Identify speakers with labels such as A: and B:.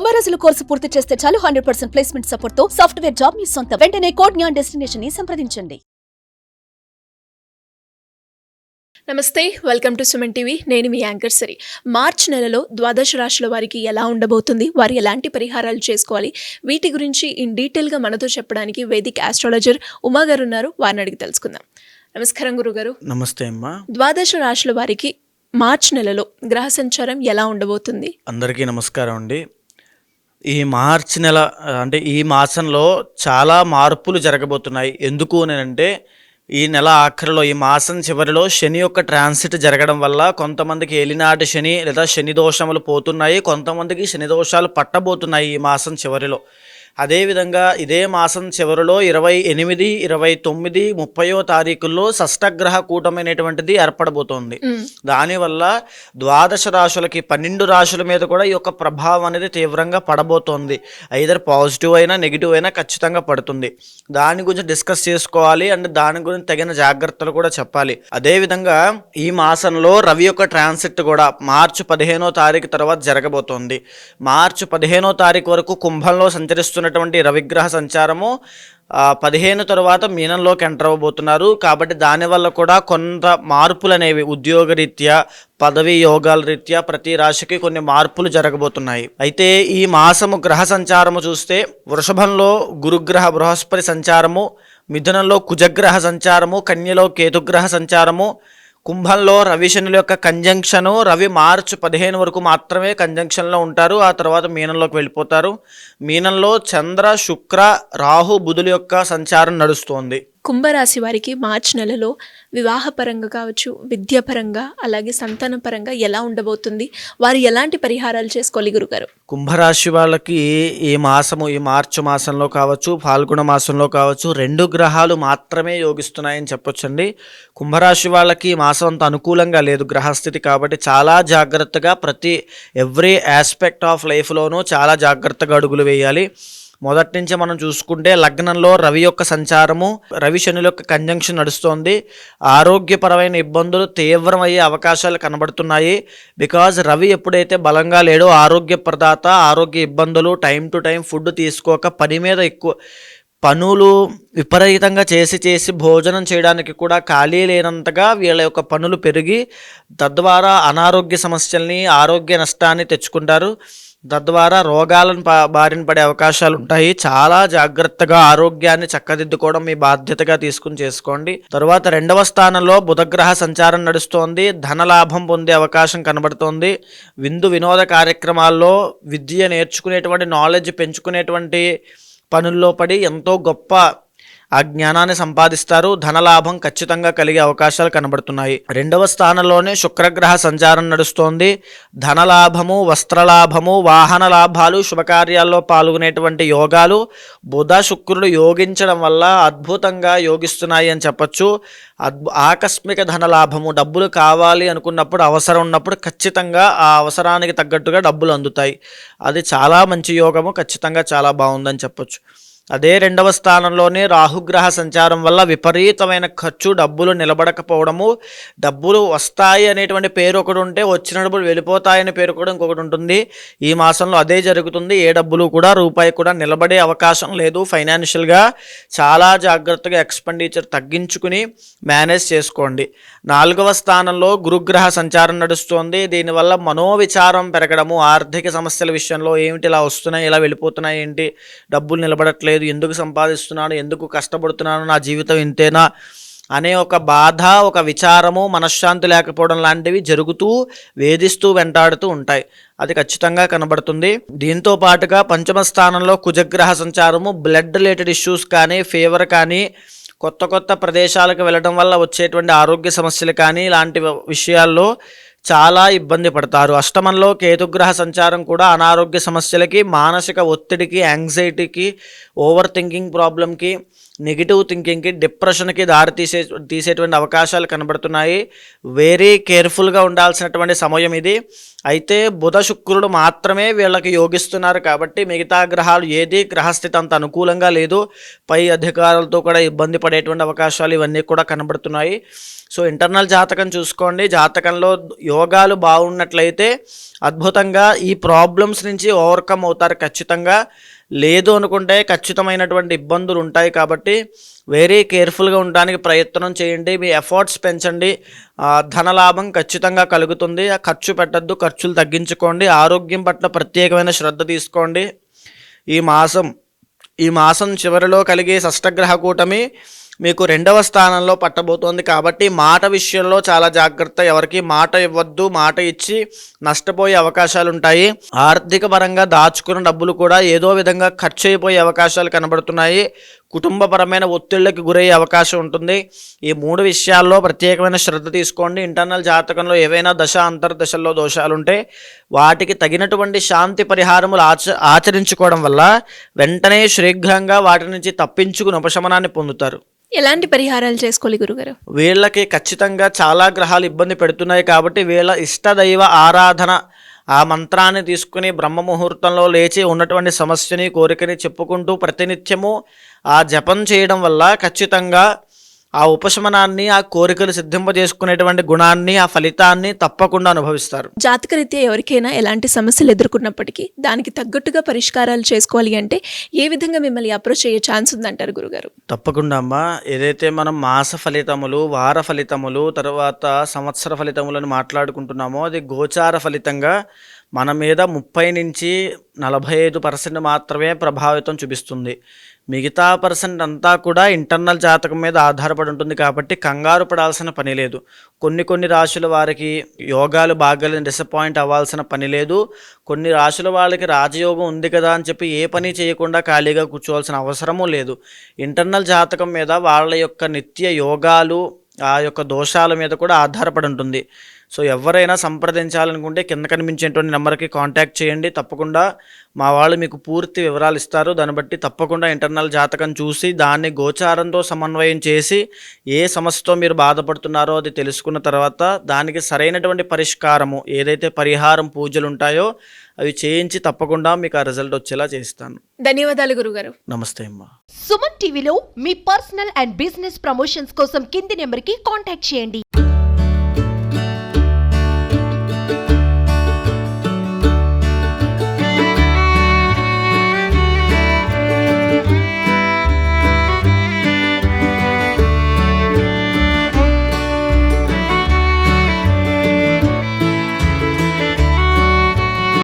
A: కుంభరాశుల course పూర్తి చేస్తే చాలు 100% ప్లేస్మెంట్ సపోర్ట్ తో సాఫ్ట్వేర్ జాబ్ మీ సొంతం. వెంటనే కోడ్ జ్ఞాన్ డెస్టినేషన్ ని సంప్రదించండి.
B: నమస్తే, వెల్కమ్ టు సుమన్ టీవీ. నేను మీ యాంకర్ సరి. మార్చ్ నెలలో ద్వాదశ రాశుల వారికి ఎలా ఉండబోతుంది, వారు ఎలాంటి పరిహారాలు చేసుకోవాలి, వీటి గురించి ఇన్ డీటెయిల్గా మనతో చెప్పడానికి వేదిక్ ఆస్ట్రాలజర్ ఉమా గారు ఉన్నారు. వారిని అడిగి తెలుసుకుందాం. నమస్కారం గురుగారు.
C: నమస్తే అమ్మా.
B: ద్వాదశ రాశుల వారికి మార్చ్ నెలలో గ్రహ సంచారం ఎలా ఉండబోతుంది?
C: అందరికీ నమస్కారం అండి. ఈ మార్చి నెల అంటే ఈ మాసంలో చాలా మార్పులు జరగబోతున్నాయి. ఎందుకు అంటే ఈ నెల ఆఖరిలో, ఈ మాసం చివరిలో శని యొక్క ట్రాన్సిట్ జరగడం వల్ల కొంతమందికి ఏలినాటి శని లేదా శని దోషములు పోతున్నాయి, కొంతమందికి శని దోషాలు పట్టబోతున్నాయి ఈ మాసం చివరిలో. అదేవిధంగా ఇదే మాసం చివరిలో 28, 29, 30వ తారీఖుల్లో షష్టగ్రహ కూటమైనటువంటిది ఏర్పడబోతోంది. దానివల్ల ద్వాదశ రాశులకి 12 రాశుల మీద కూడా ఈ యొక్క ప్రభావం అనేది తీవ్రంగా పడబోతోంది. ఐదర్ పాజిటివ్ అయినా నెగిటివ్ అయినా ఖచ్చితంగా పడుతుంది. దాని గురించి డిస్కస్ చేసుకోవాలి అండ్ దాని గురించి తగిన జాగ్రత్తలు కూడా చెప్పాలి. అదేవిధంగా ఈ మాసంలో రవి యొక్క ట్రాన్సిట్ కూడా మార్చి 15వ తారీఖు తర్వాత జరగబోతోంది. మార్చి 15వ తారీఖు వరకు కుంభంలో సంచరిస్తున్నటువంటి రవిగ్రహ సంచారము 15 తర్వాత మీనంలోకి ఎంటర్ అవ్వబోతున్నారు. కాబట్టి దానివల్ల కూడా కొంత మార్పులు అనేవి ఉద్యోగరీత్యా, పదవి యోగాల రీత్యా ప్రతి రాశికి కొన్ని మార్పులు జరగబోతున్నాయి. అయితే ఈ మాసము గ్రహ సంచారము చూస్తే వృషభంలో గురుగ్రహ బృహస్పతి సంచారము, మిథునంలో కుజగ్రహ సంచారము, కన్యలో కేతుగ్రహ సంచారము, కుంభంలో రవి శనుల యొక్క కంజంక్షను. రవి మార్చి 15 వరకు మాత్రమే కంజంక్షన్లో ఉంటారు, ఆ తర్వాత మీనంలోకి వెళ్ళిపోతారు. మీనంలో చంద్ర, శుక్ర, రాహు, బుధుల యొక్క సంచారం నడుస్తోంది.
B: కుంభరాశి వారికి మార్చ్ నెలలో వివాహపరంగా కావచ్చు, విద్యాపరంగా, అలాగే సంతానపరంగా ఎలా ఉండబోతుంది, వారు ఎలాంటి పరిహారాలు చేసుకోవాలి గురుగారు?
C: కుంభరాశి వాళ్ళకి ఈ మాసము, ఈ మార్చి మాసంలో కావచ్చు, ఫాల్గుణ మాసంలో కావచ్చు, 2 గ్రహాలు మాత్రమే యోగిస్తున్నాయని చెప్పొచ్చండి. కుంభరాశి వాళ్ళకి ఈ మాసం అంత అనుకూలంగా లేదు గ్రహస్థితి. కాబట్టి చాలా జాగ్రత్తగా ఎవ్రీ ఆస్పెక్ట్ ఆఫ్ లైఫ్లోనూ చాలా జాగ్రత్తగా అడుగులు వేయాలి. మొదటి నుంచి మనం చూసుకుంటే లగ్నంలో రవి యొక్క సంచారము, రవి శనుల యొక్క కంజంక్షన్ నడుస్తోంది. ఆరోగ్యపరమైన ఇబ్బందులు తీవ్రమయ్యే అవకాశాలు కనబడుతున్నాయి. బికాజ్ రవి ఎప్పుడైతే బలంగా లేడో ఆరోగ్య ప్రదాత, ఆరోగ్య ఇబ్బందులు, టైం టు టైం ఫుడ్ తీసుకోక, పని మీద ఎక్కువ పనులు విపరీతంగా చేసి భోజనం చేయడానికి కూడా ఖాళీ లేనంతగా వీళ్ళ యొక్క పనులు పెరిగి తద్వారా అనారోగ్య సమస్యల్ని, ఆరోగ్య నష్టాన్ని తెచ్చుకుంటారు. తద్వారా రోగాలను బారిన పడే అవకాశాలు ఉంటాయి. చాలా జాగ్రత్తగా ఆరోగ్యాన్ని చక్కదిద్దుకోవడం మీ బాధ్యతగా తీసుకుని చేసుకోండి. తరువాత 2వ స్థానంలో బుధగ్రహ సంచారం నడుస్తోంది. ధనలాభం పొందే అవకాశం కనబడుతోంది. వినోద కార్యక్రమాల్లో, విద్య నేర్చుకునేటువంటి, నాలెడ్జ్ పెంచుకునేటువంటి పనుల్లో పడి ఎంతో గొప్ప ఆ జ్ఞానాన్ని సంపాదిస్తారు. ధనలాభం ఖచ్చితంగా కలిగే అవకాశాలు కనబడుతున్నాయి. 2వ స్థానంలోనే శుక్రగ్రహ సంచారం నడుస్తోంది. ధనలాభము, వస్త్రలాభము, వాహన లాభాలు, శుభకార్యాల్లో పాల్గొనేటువంటి యోగాలు బుధ శుక్రుడు యోగించడం వల్ల అద్భుతంగా యోగిస్తున్నాయి అని చెప్పచ్చు. ఆకస్మిక ధనలాభము, డబ్బులు కావాలి అనుకున్నప్పుడు, అవసరం ఉన్నప్పుడు ఖచ్చితంగా ఆ అవసరానికి తగ్గట్టుగా డబ్బులు అందుతాయి. అది చాలా మంచి యోగము, ఖచ్చితంగా చాలా బాగుందని చెప్పచ్చు. అదే 2వ స్థానంలోనే రాహుగ్రహ సంచారం వల్ల విపరీతమైన ఖర్చు, డబ్బులు నిలబడకపోవడము, డబ్బులు వస్తాయి అనేటువంటి పేరు ఒకటి ఉంటే వచ్చిన డబ్బులు వెళ్ళిపోతాయనే పేరు కూడా ఇంకొకటి ఉంటుంది. ఈ మాసంలో అదే జరుగుతుంది. ఏ డబ్బులు కూడా రూపాయి కూడా నిలబడే అవకాశం లేదు. ఫైనాన్షియల్గా చాలా జాగ్రత్తగా ఎక్స్పెండిచర్ తగ్గించుకుని మేనేజ్ చేసుకోండి. 4వ స్థానంలో గురుగ్రహ సంచారం నడుస్తోంది. దీనివల్ల మనోవిచారం పెరగడము, ఆర్థిక సమస్యల విషయంలో ఏమిటి ఇలా వస్తున్నాయి, ఇలా వెళ్ళిపోతున్నాయి, ఏంటి డబ్బులు నిలబడట్లేదు, ఎందుకు సంపాదిస్తున్నాను, ఎందుకు కష్టపడుతున్నాను, నా జీవితం ఇంతేనా అనే ఒక బాధ, ఒక విచారము, మనశ్శాంతి లేకపోవడం లాంటివి జరుగుతూ వేధిస్తూ వెంటాడుతూ ఉంటాయి. అది ఖచ్చితంగా కనబడుతుంది. దీంతో పాటుగా 5వ స్థానంలో కుజగ్రహ సంచారము బ్లడ్ రిలేటెడ్ ఇష్యూస్ కానీ, ఫీవర్ కానీ, కొత్త ప్రదేశాలకు వెళ్ళడం వల్ల వచ్చేటువంటి ఆరోగ్య సమస్యలు కానీ, ఇలాంటి విషయాల్లో చాలా ఇబ్బంది పడతారు. అష్టమంలో కేతుగ్రహ సంచారం కూడా అనారోగ్య సమస్యలకి, మానసిక ఒత్తిడికి, యాంగ్జైటీకి, ఓవర్ థింకింగ్ ప్రాబ్లంకి, నెగిటివ్ థింకింగ్కి, డిప్రెషన్కి తీసేటువంటి అవకాశాలు కనబడుతున్నాయి. వెరీ కేర్ఫుల్గా ఉండాల్సినటువంటి సమయం ఇది. అయితే బుధ శుక్రుడు మాత్రమే వీళ్ళకి యోగిస్తున్నారు కాబట్టి మిగతా గ్రహాలు ఏది గ్రహస్థితి అంత అనుకూలంగా లేదు. పై అధికారులతో కూడా ఇబ్బంది పడేటువంటి అవకాశాలు ఇవన్నీ కూడా కనబడుతున్నాయి. సో ఇంటర్నల్ జాతకం చూసుకోండి. జాతకంలో యోగాలు బాగున్నట్లయితే అద్భుతంగా ఈ ప్రాబ్లమ్స్ నుంచి ఓవర్కమ్ అవుతారు ఖచ్చితంగా. లేదు అనుకుంటే ఖచ్చితమైనటువంటి ఇబ్బందులు ఉంటాయి. కాబట్టి వెరీ కేర్ఫుల్గా ఉండడానికి ప్రయత్నం చేయండి. మీ ఎఫర్ట్స్ పెంచండి. ధనలాభం ఖచ్చితంగా కలుగుతుంది. ఖర్చు పెట్టద్దు, ఖర్చులు తగ్గించుకోండి. ఆరోగ్యం పట్ల ప్రత్యేకమైన శ్రద్ధ తీసుకోండి. ఈ మాసం చివరిలో కలిగే షష్టగ్రహ కూటమి మీకు 2వ స్థానంలో పట్టబోతోంది. కాబట్టి మాట విషయంలో చాలా జాగ్రత్త. ఎవరికి మాట ఇవ్వద్దు. మాట ఇచ్చి నష్టపోయే అవకాశాలు ఉంటాయి. ఆర్థిక పరంగా దాచుకున్న డబ్బులు కూడా ఏదో విధంగా ఖర్చు అయిపోయే అవకాశాలు కనబడుతున్నాయి. కుటుంబపరమైన ఒత్తిళ్లకు గురయ్యే అవకాశం ఉంటుంది. ఈ 3 విషయాల్లో ప్రత్యేకమైన శ్రద్ధ తీసుకోండి. ఇంటర్నల్ జాతకంలో ఏవైనా దశ అంతర్దశల్లో దోషాలుంటే వాటికి తగినటువంటి శాంతి పరిహారములు ఆచరించుకోవడం వల్ల వెంటనే శీఘ్రంగా వాటి నుంచి తప్పించుకుని ఉపశమనాన్ని పొందుతారు.
B: ఎలాంటి పరిహారాలు చేసుకోవాలి గురుగారు?
C: వీళ్ళకి ఖచ్చితంగా చాలా గ్రహాలు ఇబ్బంది పెడుతున్నాయి కాబట్టి వీళ్ళ ఇష్టదైవ ఆరాధన, ఆ మంత్రాన్ని తీసుకుని బ్రహ్మ ముహూర్తంలో లేచి ఉన్నటువంటి సమస్యని, కోరికని చెప్పుకుంటూ ప్రతినిత్యము ఆ జపం చేయడం వల్ల ఖచ్చితంగా ఆ ఉపశమనాన్ని, ఆ కోరికలు సిద్ధింపజేసుకునేటువంటి గుణాన్ని, ఆ ఫలితాన్ని తప్పకుండా అనుభవిస్తారు.
B: జాతకరీత్యా ఎవరికైనా ఎలాంటి సమస్యలు ఎదుర్కొన్నప్పటికీ దానికి తగ్గట్టుగా పరిష్కారాలు చేసుకోవాలి అంటే ఏ విధంగా మిమ్మల్ని అప్రోచ్ అయ్యే ఛాన్స్ ఉందంటారు గురుగారు?
C: తప్పకుండా అమ్మా. ఏదైతే మనం మాస ఫలితములు, వార ఫలితములు, తర్వాత సంవత్సర ఫలితములను మాట్లాడుకుంటున్నామో అది గోచార ఫలితంగా మన మీద 30 నుంచి 45% మాత్రమే ప్రభావితం చూపిస్తుంది. మిగతా % అంతా కూడా ఇంటర్నల్ జాతకం మీద ఆధారపడి ఉంటుంది. కాబట్టి కంగారు పడాల్సిన పని లేదు. కొన్ని రాశుల వారికి యోగాలు బాగాలేని డిసప్పాయింట్ అవ్వాల్సిన పని లేదు. కొన్ని రాశుల వాళ్ళకి రాజయోగం ఉంది కదా అని చెప్పి ఏ పని చేయకుండా ఖాళీగా కూర్చోవాల్సిన అవసరమూ లేదు. ఇంటర్నల్ జాతకం మీద వాళ్ళ యొక్క నిత్య యోగాలు, ఆ యొక్క దోషాల మీద కూడా ఆధారపడి ఉంటుంది. సో ఎవరైనా సంప్రదించాలనుకుంటే కింద కనిపించేటువంటి నెంబర్కి కాంటాక్ట్ చేయండి. తప్పకుండా మా వాళ్ళు మీకు పూర్తి వివరాలు ఇస్తారు. దాన్ని బట్టి తప్పకుండా ఇంటర్నల్ జాతకం చూసి దాన్ని గోచారంతో సమన్వయం చేసి ఏ సమస్యతో మీరు బాధపడుతున్నారో అది తెలుసుకున్న తర్వాత దానికి సరైనటువంటి పరిష్కారము, ఏదైతే పరిహారం పూజలు ఉంటాయో అవి చేయించి తప్పకుండా మీకు ఆ రిజల్ట్ వచ్చేలా చేస్తాను.
B: ధన్యవాదాలు గురుగారు.
C: నమస్తే అమ్మా.
D: సుమన్ టీవీలో మీ పర్సనల్ అండ్ బిజినెస్ ప్రమోషన్స్ కోసం కింది నెంబర్కి కాంటాక్ట్ చేయండి.